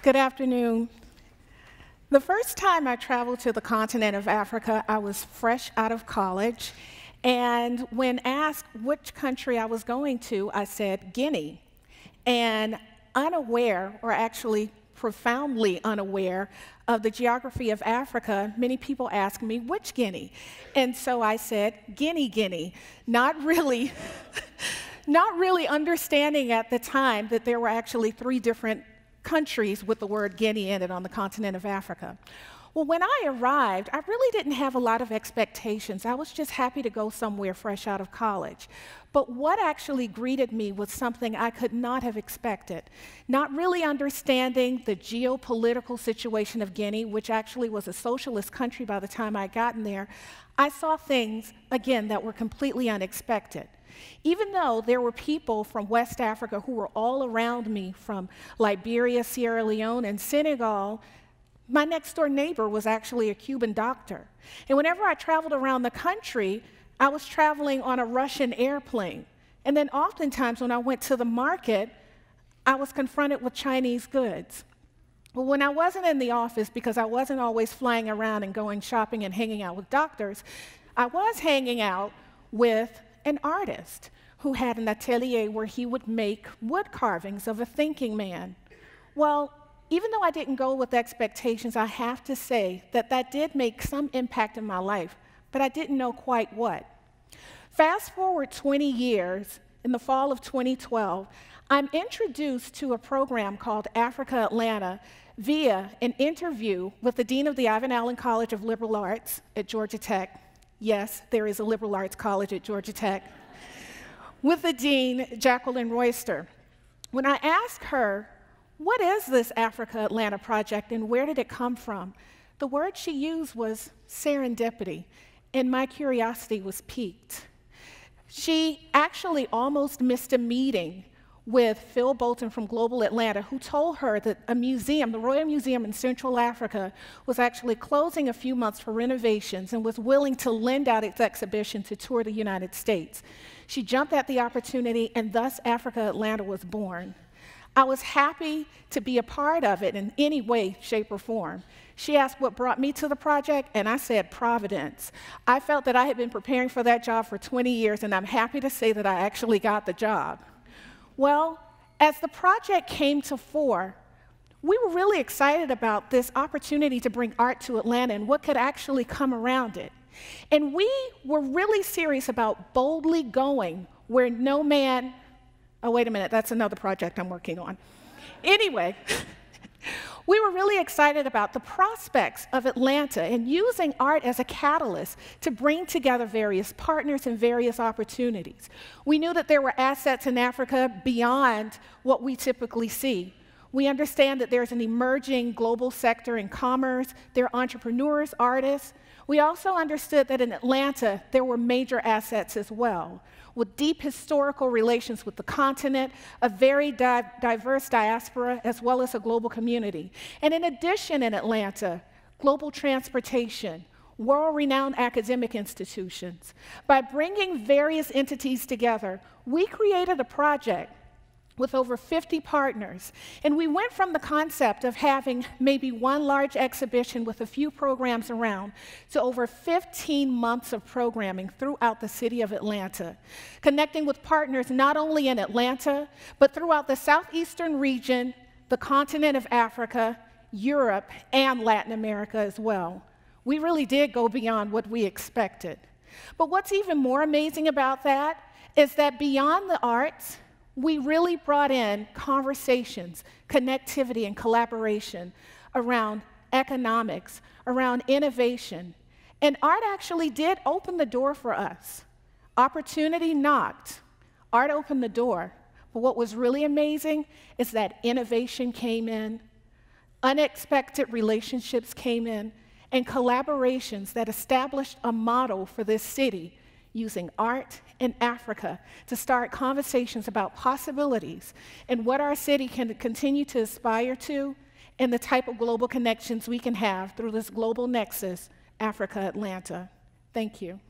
Good afternoon. The first time I traveled to the continent of Africa, I was fresh out of college, and when asked which country I was going to, I said Guinea. And unaware, or actually profoundly unaware, of the geography of Africa, many people ask me, which Guinea? And so I said, Guinea, not really understanding at the time that there were actually 3 different countries with the word Guinea in it on the continent of Africa. Well, when I arrived, I really didn't have a lot of expectations. I was just happy to go somewhere fresh out of college. But what actually greeted me was something I could not have expected. Not really understanding the geopolitical situation of Guinea, which actually was a socialist country by the time I'd gotten there, I saw things, again, that were completely unexpected. Even though there were people from West Africa who were all around me, from Liberia, Sierra Leone, and Senegal, my next-door neighbor was actually a Cuban doctor. And whenever I traveled around the country, I was traveling on a Russian airplane. And then oftentimes when I went to the market, I was confronted with Chinese goods. Well, when I wasn't in the office, because I wasn't always flying around and going shopping and hanging out with doctors, I was hanging out with an artist who had an atelier where he would make wood carvings of a thinking man. Well, even though I didn't go with expectations, I have to say that that did make some impact in my life, but I didn't know quite what. Fast forward 20 years, in the fall of 2012, I'm introduced to a program called TEDxAtlanta via an interview with the dean of the Ivan Allen College of Liberal Arts at Georgia Tech. Yes, there is a liberal arts college at Georgia Tech, with the dean, Jacqueline Royster. When I asked her, what is this TEDxAtlanta project and where did it come from? The word she used was serendipity, and my curiosity was piqued. She actually almost missed a meeting with Phil Bolton from Global Atlanta, who told her that a museum, the Royal Museum in Central Africa, was actually closing a few months for renovations and was willing to lend out its exhibition to tour the United States. She jumped at the opportunity, and thus TEDxAtlanta was born. I was happy to be a part of it in any way, shape, or form. She asked what brought me to the project, and I said Providence. I felt that I had been preparing for that job for 20 years, and I'm happy to say that I actually got the job. Well, as the project came to fore, we were really excited about this opportunity to bring art to Atlanta and what could actually come around it. And we were really serious about boldly going where no man, oh, wait a minute, that's another project I'm working on. Anyway, we were really excited about the prospects of Atlanta and using art as a catalyst to bring together various partners and various opportunities. We knew that there were assets in Africa beyond what we typically see. We understand that there's an emerging global sector in commerce, there are entrepreneurs, artists. We also understood that in Atlanta, there were major assets as well, with deep historical relations with the continent, a very diverse diaspora, as well as a global community. And in addition, in Atlanta, global transportation, world-renowned academic institutions. By bringing various entities together, we created a project with over 50 partners. And we went from the concept of having maybe one large exhibition with a few programs around to over 15 months of programming throughout the city of Atlanta, connecting with partners not only in Atlanta, but throughout the southeastern region, the continent of Africa, Europe, and Latin America as well. We really did go beyond what we expected. But what's even more amazing about that is that beyond the arts, we really brought in conversations, connectivity, and collaboration around economics, around innovation. And art actually did open the door for us. Opportunity knocked. Art opened the door. But what was really amazing is that innovation came in, unexpected relationships came in, and collaborations that established a model for this city using art in Africa to start conversations about possibilities and what our city can continue to aspire to and the type of global connections we can have through this global nexus, TEDxAtlanta. Thank you.